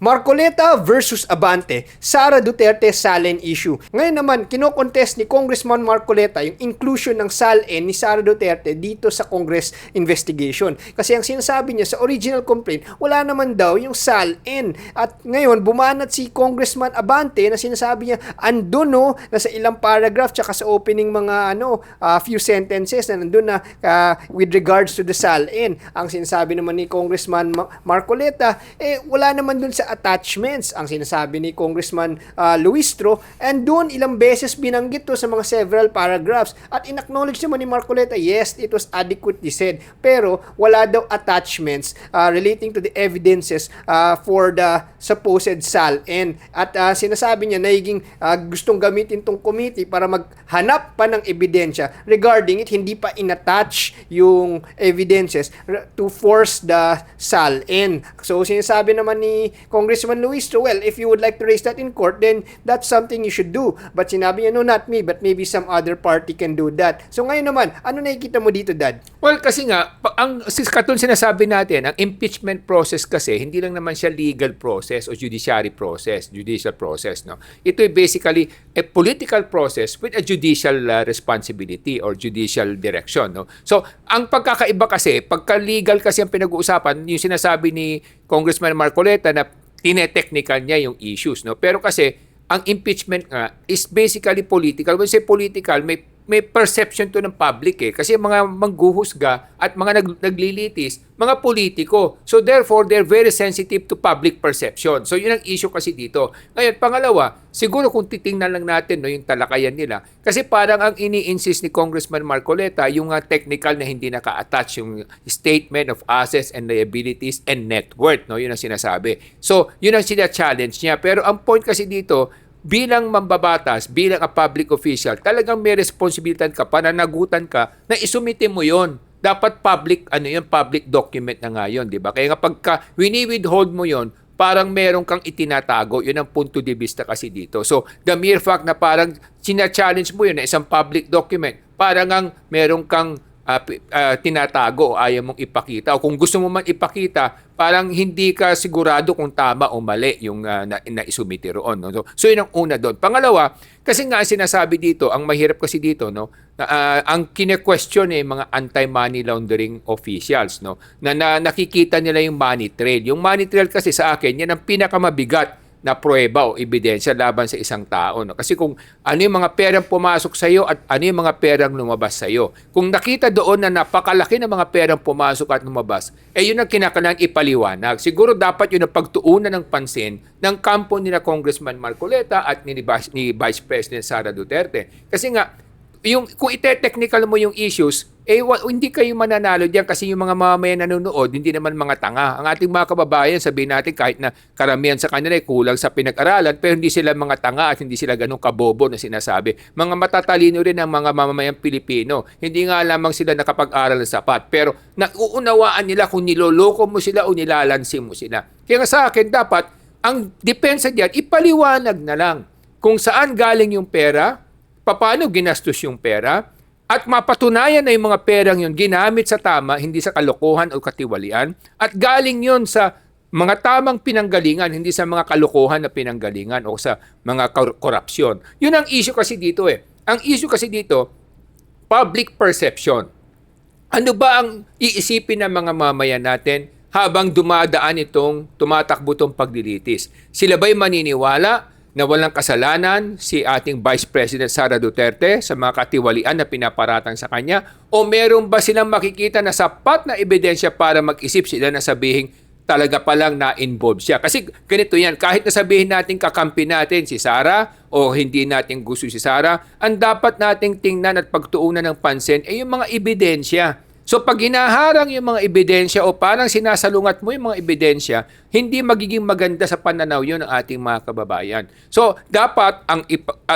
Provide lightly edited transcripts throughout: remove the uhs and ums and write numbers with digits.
Marcoleta versus Abante, Sara Duterte SALN issue. Ngayon naman, kinokontest ni Congressman Marcoleta yung inclusion ng SALN ni Sara Duterte dito sa Congress investigation. Kasi ang sinasabi niya sa original complaint, wala naman daw yung SALN. At ngayon, bumanat si Congressman Abante na sinasabi niya, andun no, nasa ilang paragraph tsaka sa opening mga few sentences na nandun na with regards to the SALN. Ang sinasabi naman ni Congressman Marcoleta, wala naman dun sa attachments ang sinasabi ni Congressman Luistro, and doon ilang beses binanggit to sa mga several paragraphs at in-acknowledge naman ni Marcoleta, yes, it was adequately said, pero wala daw attachments relating to the evidences for the supposed SALN at sinasabi niya naging gustong gamitin tong committee para maghanap pa ng ebidensya regarding it, hindi pa inattach yung evidences to force the SALN. So sinasabi naman ni Congressman Luistro, well, if you would like to raise that in court, then that's something you should do. But sinabi niya, no, not me, but maybe some other party can do that. So ngayon naman, ano nakikita mo dito, Dad? Well, kasi nga, ang katulad sinasabi natin, ang impeachment process kasi, hindi lang naman siya legal process o judicial process, no? Ito ay basically a political process with a judicial responsibility or judicial direction, no? So, ang pagkakaiba kasi, pagka legal kasi ang pinag-uusapan, yung sinasabi ni Congressman Marcoleta na tinetechnical niya yung issues, no? Pero kasi ang impeachment nga is basically political. When say political, may perception to ng public kasi mga mangguhusga at mga naglilitis, mga politiko. So therefore, they're very sensitive to public perception. So yun ang issue kasi dito. Ngayon, pangalawa, siguro kung titingnan lang natin yung talakayan nila, kasi parang ang ini-insist ni Congressman Marcoleta, yung technical na hindi naka-attach yung statement of assets and liabilities and net worth, no? Yun ang sinasabi. So yun ang sina-challenge niya. Pero ang point kasi dito, bilang mambabatas, bilang a public official, talagang may responsibilidad ka, pananagutan ka na isumite mo yon. Dapat public, public document na nga yun, di ba? Kaya nga pagka wini-withhold mo yon, parang meron kang itinatago. Yun ang punto de vista kasi dito. So, the mere fact na parang sina-challenge mo yun na isang public document, parang ang meron kang tinatago o ayaw mong ipakita. O kung gusto mo man ipakita, parang hindi ka sigurado kung tama o mali yung naisumite roon. No? So yun ang una doon. Pangalawa, kasi nga sinasabi dito, ang mahirap kasi dito, no, ang kine-question mga anti-money laundering officials, no, na nakikita nila yung money trail. Yung money trail kasi sa akin, yan ang pinakamabigat na pruweba o ebidensya laban sa isang tao. No? Kasi kung ano yung mga perang pumasok sa iyo at ano yung mga perang lumabas sa iyo. Kung nakita doon na napakalaki ng mga perang pumasok at lumabas, yun ang kinakailangan ipaliwanag. Siguro dapat yun ang pagtuunan ng pansin ng kampo nila Congressman Marcoleta at ni Vice President Sara Duterte. Kasi nga, kung ite-technical mo yung issues, hindi kayo mananalo diyan kasi yung mga mamamayan nanonood, hindi naman mga tanga. Ang ating mga kababayan, sabihin natin kahit na karamihan sa kanila ay kulang sa pinag-aralan, pero hindi sila mga tanga at hindi sila ganun kabobo na sinasabi. Mga matatalino rin ang mga mamamayang Pilipino. Hindi nga lamang sila nakapag-aral ng sapat, pero nauunawaan nila kung niloloko mo sila o nilalansin mo sila. Kaya nga sa akin, dapat ang depensa diyan, ipaliwanag na lang kung saan galing yung pera, paano ginastos yung pera, at mapatunayan na yung mga perang yun ginamit sa tama, hindi sa kalokohan o katiwalian, at galing yun sa mga tamang pinanggalingan, hindi sa mga kalokohan na pinanggalingan o sa mga korupsyon. Yun ang issue kasi dito Ang issue kasi dito, public perception. Ano ba ang iisipin ng mga mamayan natin habang tumatakbo itong paglilitis? Sila ba'y maniniwala na walang kasalanan si ating Vice President Sara Duterte sa mga katiwalian na pinaparatang sa kanya? O meron ba silang makikita na sapat na ebidensya para mag-isip sila na sabihin talaga palang na-involve siya? Kasi ganito yan, kahit na sabihin natin kakampi natin si Sara o hindi natin gusto si Sara, ang dapat nating tingnan at pagtuunan ng pansin ay yung mga ebidensya. So pag hinaharang yung mga ebidensya o parang sinasalungat mo yung mga ebidensya, hindi magiging maganda sa pananaw yun ng ating mga kababayan. So dapat ang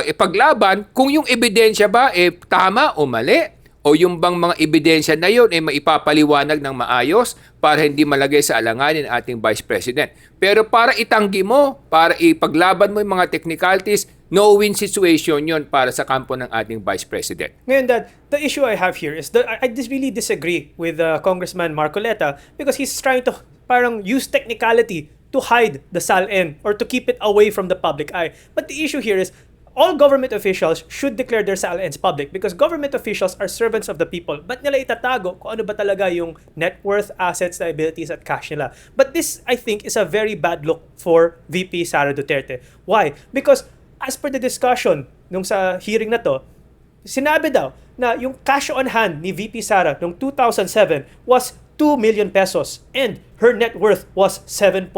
ipaglaban kung yung ebidensya ba tama o mali, o yung bang mga ebidensya na yun maipapaliwanag ng maayos para hindi malagay sa alanganin ng ating Vice President. Pero para itanggi mo, para ipaglaban mo yung mga technicalities, no-win situation yun para sa kampo ng ating Vice President. Ngayon, Dad, the issue I have here is that I just really disagree with Congressman Marcoleta because he's trying to parang use technicality to hide the SALN or to keep it away from the public eye. But the issue here is all government officials should declare their SALNs public because government officials are servants of the people. Ba't nila itatago kung ano ba talaga yung net worth, assets, liabilities, at cash nila? But this, I think, is a very bad look for VP Sara Duterte. Why? Because as per the discussion nung sa hearing na to, sinabi daw na yung cash on hand ni VP Sara noong 2007 was 2 million pesos and her net worth was 7.2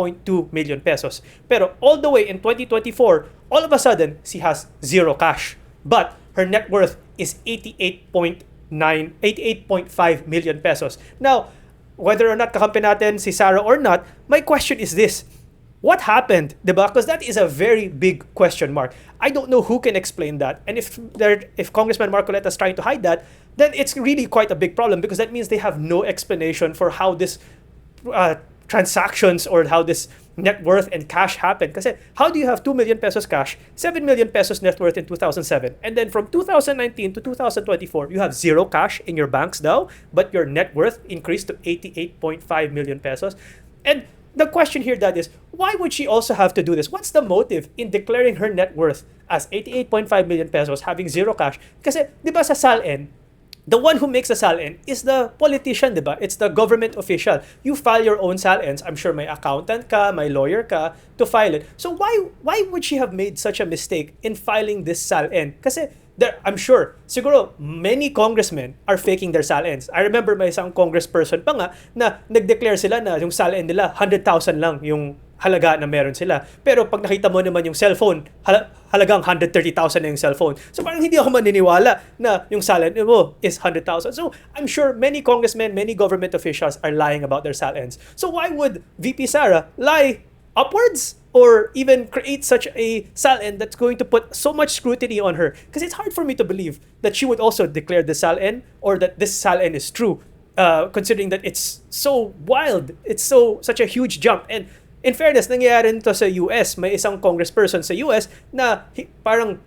million pesos. Pero all the way in 2024, all of a sudden, she has zero cash. But her net worth is 88.5 million pesos. Now, whether or not kakampi natin si Sara or not, my question is this. What happened, diba? Because that is a very big question mark. I don't know who can explain that. And if Congressman Marcoleta is trying to hide that, then it's really quite a big problem because that means they have no explanation for how this transactions or how this net worth and cash happened. Kasi how do you have 2 million pesos cash, 7 million pesos net worth in 2007, and then from 2019 to 2024, you have zero cash in your banks now, but your net worth increased to 88.5 million pesos? And the question here, Dad, is why would she also have to do this? What's the motive in declaring her net worth as 88.5 million pesos, having zero cash? Kasi, di ba sa SALN, the one who makes the SALN is the politician, di ba? It's the government official. You file your own SALNs. I'm sure may accountant ka, may lawyer ka to file it. So why would she have made such a mistake in filing this SALN? Kasi I'm sure, siguro, many congressmen are faking their SALNs. I remember may isang congressperson pa nga na nag-declare sila na yung SALN nila, 100,000 lang yung halaga na meron sila. Pero pag nakita mo naman yung cellphone, halagang 130,000 na yung cellphone. So parang hindi ako maniniwala na yung SALN mo is 100,000. So I'm sure many congressmen, many government officials are lying about their SALNs. So why would VP Sara lie upwards? Or even create such a SALN that's going to put so much scrutiny on her? Because it's hard for me to believe that she would also declare the SALN or that this SALN is true, considering that it's so wild. It's such a huge jump. And in fairness, nangyayari nito sa US. May isang congressperson sa US na parang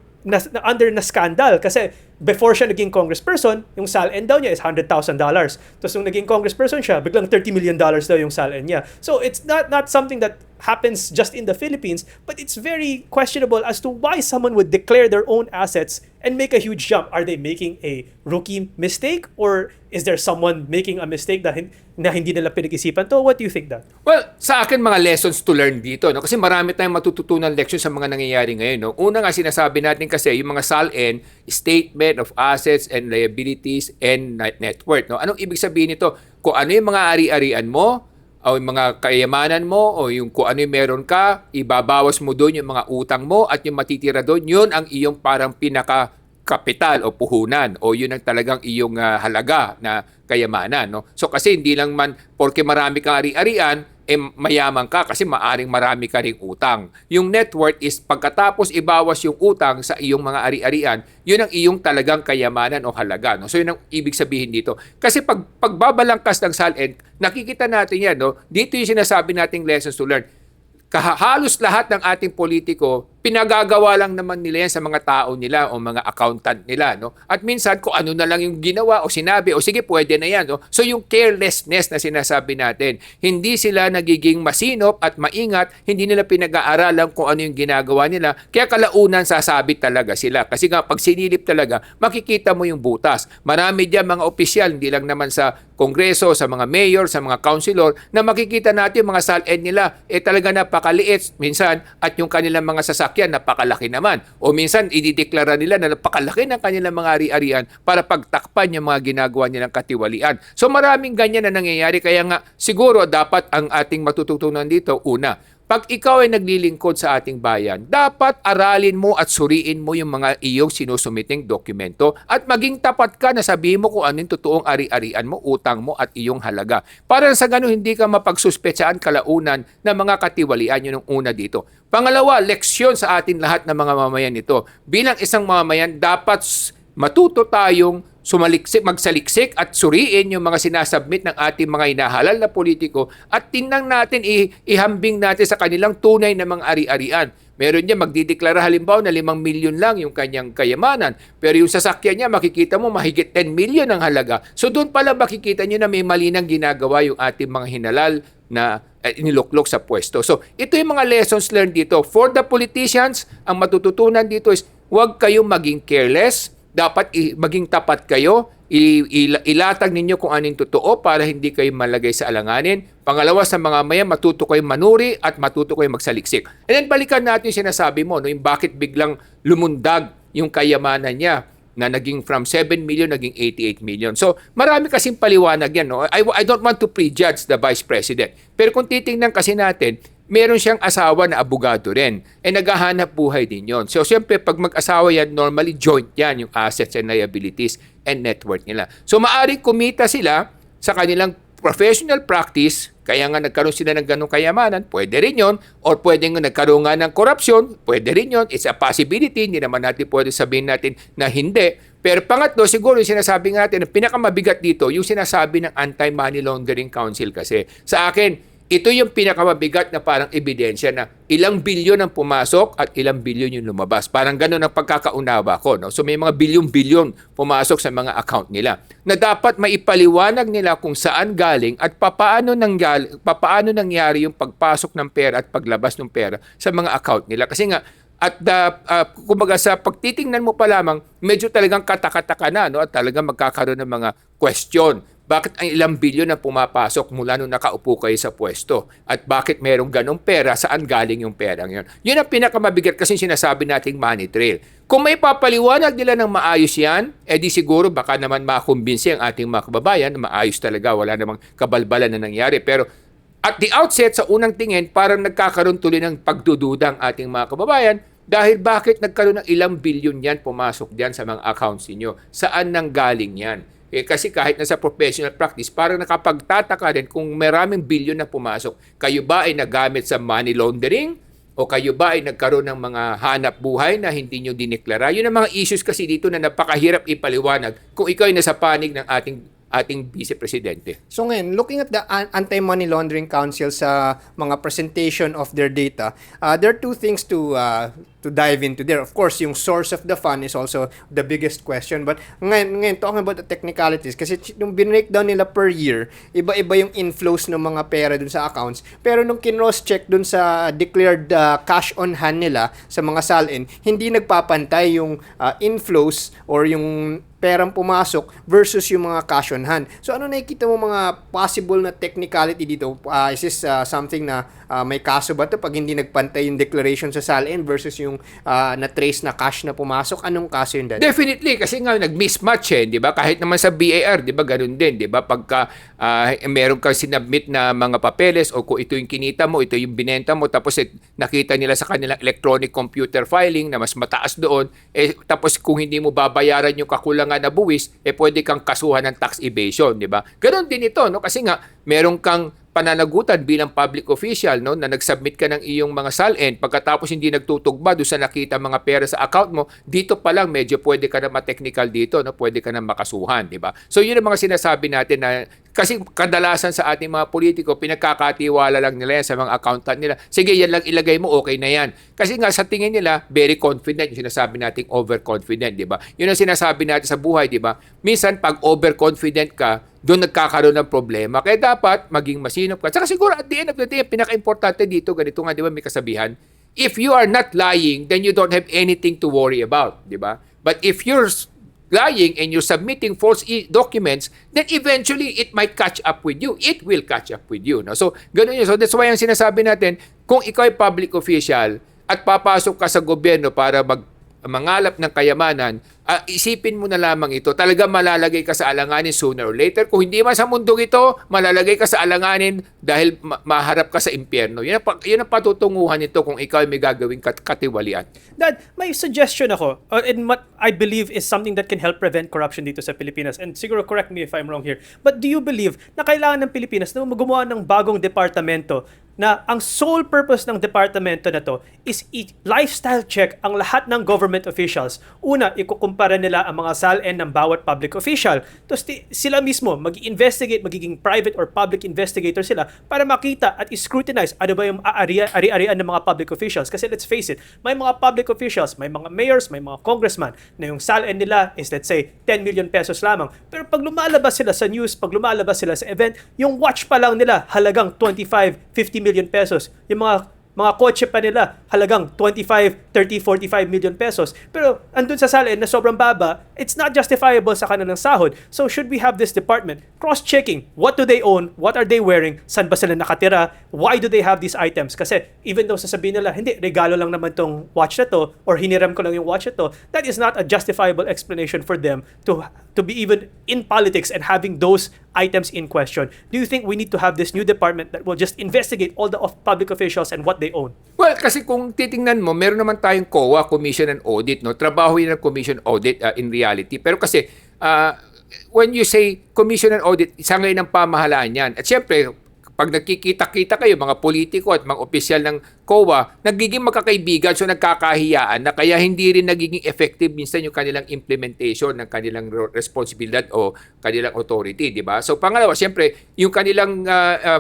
under na scandal kasi before siya naging congressperson, yung SALN daw niya is $100,000. Tapos nung naging congressperson siya, biglang $30 million daw yung SALN niya. So it's not something that happens just in the Philippines, but it's very questionable as to why someone would declare their own assets and make a huge jump. Are they making a rookie mistake or is there someone making a mistake na hindi nila pinag-isipan to? What do you think, Dan? Well, sa akin mga lessons to learn dito, no? Kasi marami tayong matututunan leksyon sa mga nangyayari ngayon, no? Una nga sinasabi natin kasi yung mga SALN, statement of assets and liabilities and net worth, no? Anong ibig sabihin nito? Kung ano yung mga ari-arian mo, o yung mga kayamanan mo, o yung kung ano yung meron ka, ibabawas mo doon yung mga utang mo at yung matitira doon, yun ang iyong parang pinaka-kapital o puhunan o yun ang talagang iyong halaga na kayamanan. No? So kasi hindi lang man, porke marami kang ari-arian, mayaman ka kasi maaring marami ka ring utang. Yung net worth is pagkatapos ibawas yung utang sa iyong mga ari-arian, yun ang iyong talagang kayamanan o halaga. No? So yun ang ibig sabihin dito. Kasi pagbabalangkas ng SALN, nakikita natin yan. No? Dito yung sinasabi nating lessons to learn. Halos lahat ng ating politiko, pinagagawa lang naman nila yan sa mga tao nila o mga accountant nila. No? At minsan, kung ano na lang yung ginawa o sinabi, o sige, pwede na yan. No? So yung carelessness na sinasabi natin, hindi sila nagiging masinop at maingat, hindi nila pinag-aaralan kung ano yung ginagawa nila. Kaya kalaunan sasabit talaga sila. Kasi nga, pag sinilip talaga, makikita mo yung butas. Marami dyan mga opisyal, hindi lang naman sa kongreso, sa mga mayor, sa mga councilor, na makikita natin yung mga SALN nila, talaga napakaliit minsan at yung kanilang mga sasakyan napakalaki naman. O minsan idideklara nila na napakalaki ng kanilang mga ari-arian para pagtakpan yung mga ginagawa nilang katiwalian. So maraming ganyan na nangyayari kaya nga siguro dapat ang ating matututunan dito, una, pag ikaw ay naglilingkod sa ating bayan, dapat aralin mo at suriin mo yung mga iyong sinusumiting dokumento at maging tapat ka na sabihin mo kung anong totoong ari-arian mo, utang mo at iyong halaga. Para sa ganun, hindi ka mapagsuspetsaan kalaunan ng mga katiwalian. Yun ang una dito. Pangalawa, leksyon sa atin lahat ng mga mamayan nito. Bilang isang mamayan, dapat matuto tayong magsaliksik at suriin yung mga sinasubmit ng ating mga hinahalal na politiko at tingnan natin, ihambing natin sa kanilang tunay na mga ari-arian. Meron niya magdideklara halimbawa na 5 milyon lang yung kanyang kayamanan. Pero yung sasakyan niya, makikita mo mahigit 10 milyon ang halaga. So doon pala makikita niyo na may mali nang ginagawa yung ating mga hinalal na iniluklok sa pwesto. So ito yung mga lessons learned dito. For the politicians, ang matututunan dito is huwag kayong maging careless. Dapat maging tapat kayo. Ilatag ninyo kung anong totoo para hindi kayo malagay sa alanganin. Pangalawa, sa mga maya, matuto kayong manuri at matuto kayong magsaliksik. And then balikan natin yung sinasabi mo, no, yung bakit biglang lumundag yung kayamanan niya na naging from 7 million, naging 88 million. So, marami kasing paliwanag yan. No? I don't want to prejudge the Vice President. Pero kung titingnan kasi natin, meron siyang asawa na abogado rin. Naghahanap buhay din yon. So, siyempre, pag mag-asawa yan, normally joint yan, yung assets and liabilities and net worth nila. So, maaaring kumita sila sa kanilang professional practice, kaya nga nagkaroon sila ng ganong kayamanan, pwede rin yon. Or pwede nga nagkaroon nga ng korupsyon, pwede rin yon. It's a possibility, hindi naman natin pwede sabihin natin na hindi. Pero pangatlo, siguro yung sinasabi natin, ang pinakamabigat dito, yung sinasabi ng Anti-Money Laundering Council kasi. Sa akin, ito yung pinakamabigat na parang ebidensya na ilang bilyon ang pumasok at ilang bilyon yung lumabas. Parang gano'n ang pagkakaunawa ko. No? So may mga bilyon-bilyon pumasok sa mga account nila na dapat maipaliwanag nila kung saan galing at papaano nangyari yung pagpasok ng pera at paglabas ng pera sa mga account nila. Kasi nga, at kumbaga sa pagtitingnan mo pa lamang, medyo talagang katakataka na, no? At talagang magkakaroon ng mga question. Bakit ang ilang bilyon na pumapasok mula nung nakaupo kayo sa pwesto? At bakit merong ganong pera? Saan galing yung perang yun? Yun ang pinakamabigat kasi sinasabi nating money trail. Kung may papaliwanag nila ng maayos yan, di siguro baka naman makumbinsi ang ating mga kababayan na maayos talaga, wala namang kabalbalan na nangyari. Pero at the outset, sa unang tingin, parang nagkakaroon tuloy ng pagdududa ang ating mga kababayan dahil bakit nagkaroon ng ilang bilyon yan pumasok dyan sa mga accounts niyo? Saan nang galing yan? Kasi kahit nasa professional practice, parang nakapagtataka din kung maraming bilyon na pumasok. Kayo ba ay nagamit sa money laundering? O kayo ba ay nagkaroon ng mga hanap buhay na hindi nyo dineklara? Yun ang mga issues kasi dito na napakahirap ipaliwanag kung ikaw ay nasa panig ng ating Vice Presidente. So ngayon, looking at the Anti-Money Laundering Council sa mga presentation of their data, there are two things to dive into there. Of course, yung source of the fund is also the biggest question. But ngayon talking about the technicalities, kasi yung binreakdown nila per year, iba-iba yung inflows ng mga pera dun sa accounts. Pero nung kinross-check dun sa declared cash on hand nila sa mga SALN, hindi nagpapantay yung inflows or yung perang pumasok versus yung mga cash on hand. So ano nakikita mo mga possible na technicality dito? Is this something na may kaso ba ito pag hindi nagpantay yung declaration sa SALN versus yung na-trace na cash na pumasok? Anong kaso yun, Dad? Definitely, kasi nga nag-mismatch di ba? Kahit naman sa BAR, di ba, ganun din, di ba? Pagka meron kang sinubmit na mga papeles o kung ito yung kinita mo, ito yung binenta mo, tapos nakita nila sa kanilang electronic computer filing na mas mataas doon, tapos kung hindi mo babayaran yung kakulangan na buwis, pwede kang kasuhan ng tax evasion, di ba? Ganon din ito, no? Kasi nga, meron kang pananagutan bilang public official, no, na nag-submit ka ng iyong mga SALN, pagkatapos hindi nagtutugma doon sa nakita mga pera sa account mo, dito pa lang medyo pwede ka na ma-technical dito, no, pwede ka na makasuhan, di ba? So yun ang mga sinasabi natin na kasi kadalasan sa ating mga politiko, pinagkakatiwala lang nila yan sa mga accountant nila. Sige, yan lang ilagay mo, okay na yan. Kasi nga sa tingin nila, very confident, yung sinasabi nating overconfident, di ba? Yun ang sinasabi natin sa buhay, di ba? Minsan, pag overconfident ka, doon nagkakaroon ng problema. Kaya dapat maging masinop ka. Saka siguro at the end of the day, pinaka-importante dito, ganito nga, di ba, may kasabihan, if you are not lying, then you don't have anything to worry about, di ba? But if you're lying and you're submitting false documents, then eventually it might catch up with you. It will catch up with you. No? So, ganun yun. So, that's why ang sinasabi natin, kung ikaw ay public official at papasok ka sa gobyerno para mangalap ng kayamanan, isipin mo na lamang ito. Talaga malalagay ka sa alanganin sooner or later. Kung hindi man sa mundong ito, malalagay ka sa alanganin dahil maharap ka sa impyerno. Yun ang patutunguhan nito kung ikaw ay may gagawing katiwalian. Dad, may suggestion ako, and what I believe is something that can help prevent corruption dito sa Pilipinas. And siguro correct me if I'm wrong here. But do you believe na kailangan ng Pilipinas na gumawa ng bagong departamento na ang sole purpose ng departamento na to is i-lifestyle check ang lahat ng government officials? Una, ikukumpara nila ang mga SALN ng bawat public official. Tapos sila mismo mag-investigate, magiging private or public investigator sila para makita at scrutinize ano ba yung ari-arian ng mga public officials. Kasi let's face it, may mga public officials, may mga mayors, may mga congressman na yung SALN nila is let's say 10 million pesos lamang. Pero pag lumalabas sila sa news, pag lumalabas sila sa event, yung watch pa lang nila halagang 25, 50 million pesos. Yung mga kotse pa nila halagang 25, 30, 45 million pesos. Pero andun sa SALN na sobrang baba, it's not justifiable sa kanilang sahod. So should we have this department cross-checking what do they own, what are they wearing, saan ba sila nakatira, why do they have these items? Kasi even though sasabihin nila, hindi, regalo lang naman tong watch na to or hiniram ko lang yung watch na to, that is not a justifiable explanation for them to be even in politics and having those items in question. Do you think we need to have this new department that will just investigate all the public officials and what they own? Well, kasi kung titingnan mo, meron naman tayong COA, Commission on Audit, no? Trabaho yun ng Commission Audit in reality. Pero kasi, when you say Commission on Audit, isa ngayon ang pamahalaan yan. At syempre, pag nagkikita-kita kayo, mga politiko at mga opisyal ng COA, nagiging magkakaibigan, so nagkakahiyaan na kaya hindi rin nagiging effective minsan yung kanilang implementation ng kanilang responsibilidad o kanilang authority, di ba? So pangalawa, siyempre, yung kanilang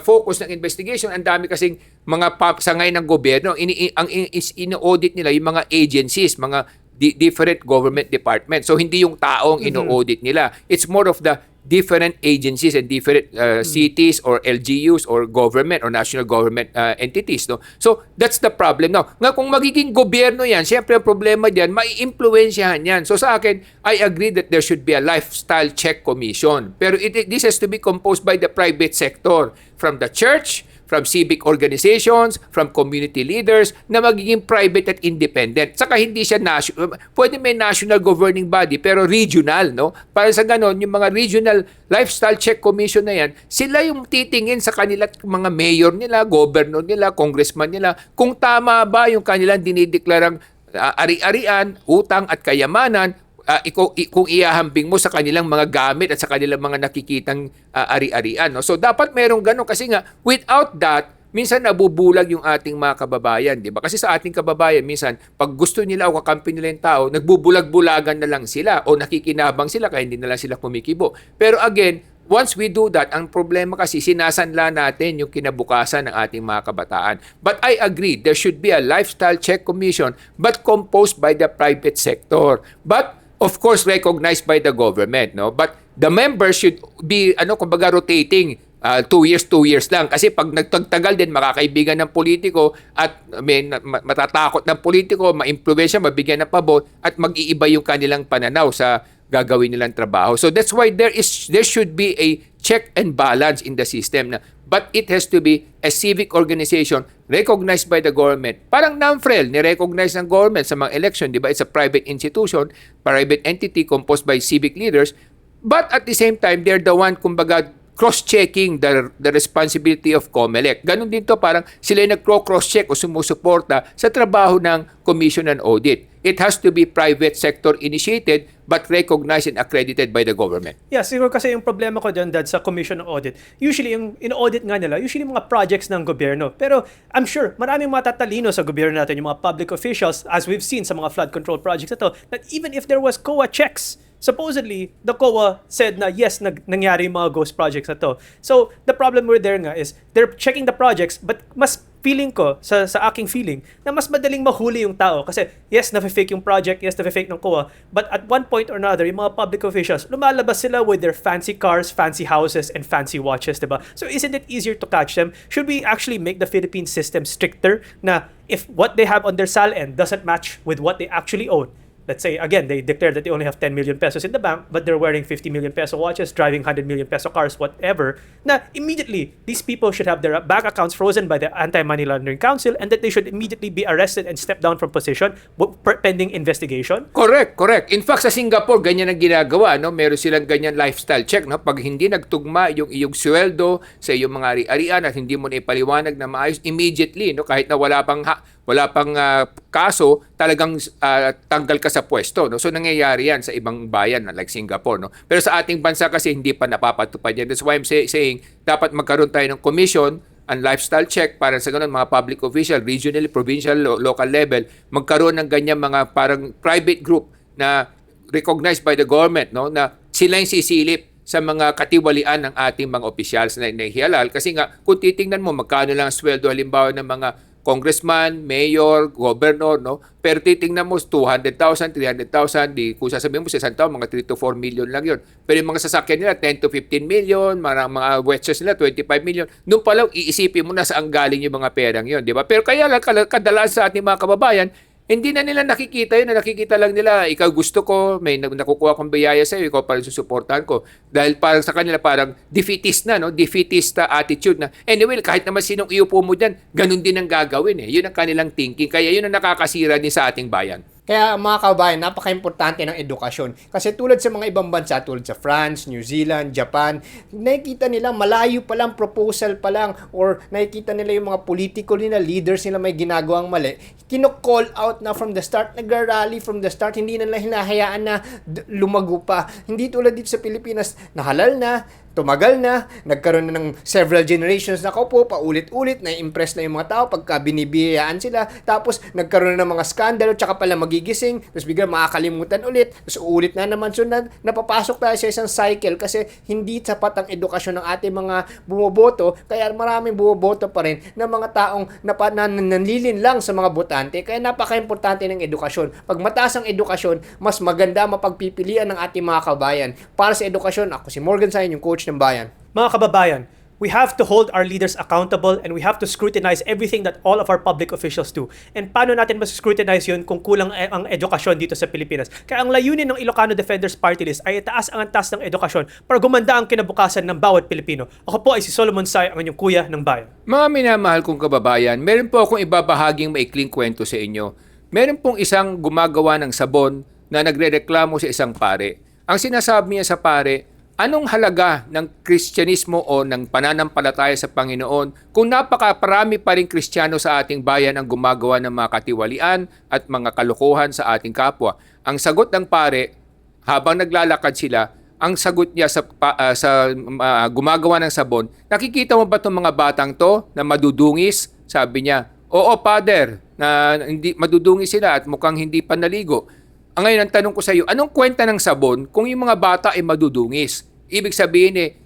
focus ng investigation, ang dami kasing mga sangay ng gobyerno, ang ino-audit nila yung mga agencies, mga different government departments. So hindi yung taong ino-audit nila. It's more of the different agencies and different cities or LGUs or government or national government entities, no? So that's the problem now. Nga kung magiging gobyerno yan, siyempre ang problema diyan, mai-impluwensyahan yan. So sa akin, I agree that there should be a lifestyle check commission. Pero this has to be composed by the private sector, from the church, from civic organizations, from community leaders, na magiging private at independent. Saka hindi siya national, pwede may national governing body, pero regional, no? Para sa ganon, yung mga regional lifestyle check commission na yan, sila yung titingin sa kanila mga mayor nila, governor nila, congressman nila, kung tama ba yung kanilang dinideklarang ari-arian, utang at kayamanan, kung iahambing mo sa kanilang mga gamit at sa kanilang mga nakikitang ari-arian. No? So dapat merong ganun kasi nga without that, minsan nabubulag yung ating mga kababayan. Di ba? Kasi sa ating kababayan, minsan pag gusto nila o kakampi nila yung tao, nagbubulag-bulagan na lang sila o nakikinabang sila kaya hindi na lang sila kumikibo. Pero again, once we do that, ang problema kasi sinasanla natin yung kinabukasan ng ating mga kabataan. But I agree, there should be a lifestyle check commission but composed by the private sector. But of course, recognized by the government, no? But the members should be, kumbaga rotating, 2 years lang. Kasi pag nagtagtagal din, makakaibigan ng politiko at matatakot ng politiko, ma-impluwensya, mabigyan ng pabor, at mag-iiba yung kanilang pananaw sa gagawin nilang trabaho. So that's why there should be a check and balance in the system na, but it has to be a civic organization recognized by the government. Parang NAMFREL, ni-recognize ng government sa mga election, di ba? It's a private institution, private entity composed by civic leaders, but at the same time, they're the one, kumbaga, cross-checking the responsibility of COMELEC. Ganon din to, parang sila yung nag-cross-check o sumusuporta sa trabaho ng Commission on Audit. It has to be private sector initiated but recognized and accredited by the government. Yeah, siguro kasi yung problema ko dyan, Dad, sa Commission on Audit, usually yung in-audit nga nila, usually mga projects ng gobyerno. Pero I'm sure maraming matatalino sa gobyerno natin, yung mga public officials, as we've seen sa mga flood control projects na to, that even if there was COA checks, supposedly, the COA said na yes, nangyari yung mga ghost projects na to. So, the problem with there nga is, they're checking the projects, but mas feeling ko, sa aking feeling, na mas madaling mahuli yung tao. Kasi, yes, na-fake yung project, yes, na-fake ng COA, but at one point or another, yung mga public officials, lumalabas sila with their fancy cars, fancy houses, and fancy watches, diba? So, isn't it easier to catch them? Should we actually make the Philippine system stricter na if what they have on their SALN doesn't match with what they actually own, let's say, again, they declare that they only have 10 million pesos in the bank, but they're wearing 50 million peso watches, driving 100 million peso cars, whatever, na immediately, these people should have their bank accounts frozen by the Anti-Money Laundering Council and that they should immediately be arrested and step down from position pending investigation? Correct. In fact, sa Singapore, ganyan ang ginagawa, no? Meron silang ganyan lifestyle check, no? Pag hindi nagtugma yung iyong sweldo sa iyong mga ari-arian at hindi mo na ipaliwanag na maayos, immediately, no? Kahit na wala pang kaso, talagang tanggal ka sa pwesto, no? So nangyayari yan sa ibang bayan like Singapore, no? Pero sa ating bansa kasi hindi pa napapatupad yan. That's why I'm saying dapat magkaroon tayo ng commission and lifestyle check para sa ganun mga public official, regional, provincial, local level, magkaroon ng ganyan mga parang private group na recognized by the government, no, na sila yung sisilip sa mga katiwalian ng ating mga opisyals na nahihalal. Kasi nga, kung titingnan mo, magkano lang ang sweldo halimbawa ng mga congressman, mayor, governor, no? Pero titingnan mo, 200,000, 300,000, kung sasabihin mo sa isang taon, mga 3 to 4 million lang yun. Pero yung mga sasakyan nila, 10 to 15 million, mga wetsuits nila, 25 million. Noon pa lang, iisipin mo na saan galing yung mga perang yun, di ba? Pero kaya lang, kadalasan sa ating mga kababayan, hindi na nila nakikita yun. Nakikita lang nila, ikaw gusto ko, may nakukuha kong biyaya sa'yo, ikaw pa rin susuportahan ko. Dahil parang sa kanila parang defeatist na, no? Defeatist attitude na. Anyway, kahit naman sinong iupo mo dyan, ganun din ang gagawin. Yun ang kanilang thinking. Kaya yun ang nakakasira din sa ating bayan. Kaya mga kabayan, napaka-importante ng edukasyon. Kasi tulad sa mga ibang bansa, tulad sa France, New Zealand, Japan, nakikita nila malayo pa lang, proposal pa lang, or nakikita nila yung mga political nila, leaders nila may ginagawang mali. Kino-call out na from the start, nag-rally from the start, hindi nila hinahayaan na lumago pa. Hindi tulad dito sa Pilipinas, nahalal na, tumagal na, nagkaroon na ng several generations na kaupo, paulit-ulit, na-impress na yung mga tao pagka binibiyayaan sila, tapos nagkaroon na ng mga skandalo, tsaka pala magigising, tapos bigla makakalimutan ulit, tapos ulit na naman. So, napapasok tayo sa isang cycle kasi hindi sapat ang edukasyon ng ating mga bumoboto, kaya maraming bumoboto pa rin ng mga taong nanlilin lang sa mga botante. Kaya napaka-importante ng edukasyon. Pag mataas ang edukasyon, mas maganda mapagpipilian ng ating mga kabayan. Para sa edukasyon, ako si Morgan Sain, yung coach ng bayan. Mga kababayan, we have to hold our leaders accountable and we have to scrutinize everything that all of our public officials do. And paano natin mas-scrutinize yun kung kulang ang edukasyon dito sa Pilipinas? Kaya ang layunin ng Ilocano Defenders Party List ay itaas ang antas ng edukasyon para gumanda ang kinabukasan ng bawat Pilipino. Ako po ay si Solomon Sai, ang inyong kuya ng bayan. Mga minamahal kong kababayan, meron po akong ibabahaging maikling kwento sa inyo. Meron pong isang gumagawa ng sabon na nagrereklamo sa isang pare. Ang sinasabi niya sa pare, anong halaga ng Kristyanismo o ng pananampalataya sa Panginoon kung napakarami pa rin Kristiyano sa ating bayan ang gumagawa ng mga katiwalian at mga kalokohan sa ating kapwa? Ang sagot ng pare, habang naglalakad sila, ang sagot niya sa gumagawa ng sabon, nakikita mo ba itong mga batang to na madudungis? Sabi niya, oo, Father, na hindi madudungis sila at mukhang hindi pa naligo. Ang ngayon, ang tanong ko sa iyo, anong kwenta ng sabon kung yung mga bata ay madudungis? Ibig sabihin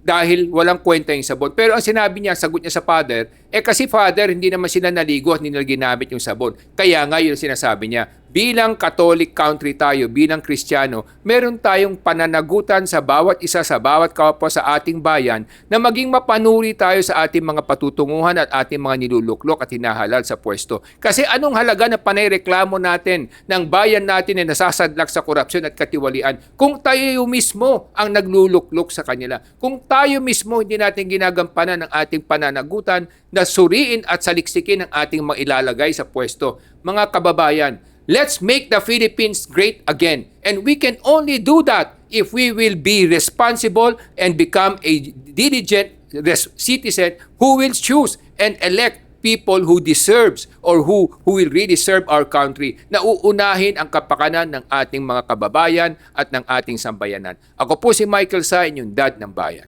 dahil walang kwenta yung sabon. Pero ang sinabi niya, sagot niya sa Father, kasi Father, hindi naman sila naligo at hindi nila ginamit yung sabon. Kaya nga yun sinasabi niya, bilang Catholic country tayo, bilang Kristiyano, meron tayong pananagutan sa bawat isa, sa bawat kapwa sa ating bayan na maging mapanuri tayo sa ating mga patutunguhan at ating mga niluluklok at hinahalal sa pwesto. Kasi anong halaga na panayreklamo natin ng bayan natin na nasasadlak sa korupsyon at katiwalian kung tayo mismo ang nagluluklok sa kanila? Kung tayo mismo hindi natin ginagampanan ng ating pananagutan na suriin at saliksikin ang ating mga ilalagay sa pwesto. Mga kababayan, let's make the Philippines great again. And we can only do that if we will be responsible and become a diligent citizen who will choose and elect people who deserves or who will really serve our country, na uunahin ang kapakanan ng ating mga kababayan at ng ating sambayanan. Ako po si Michael Sa, inyong dad ng bayan.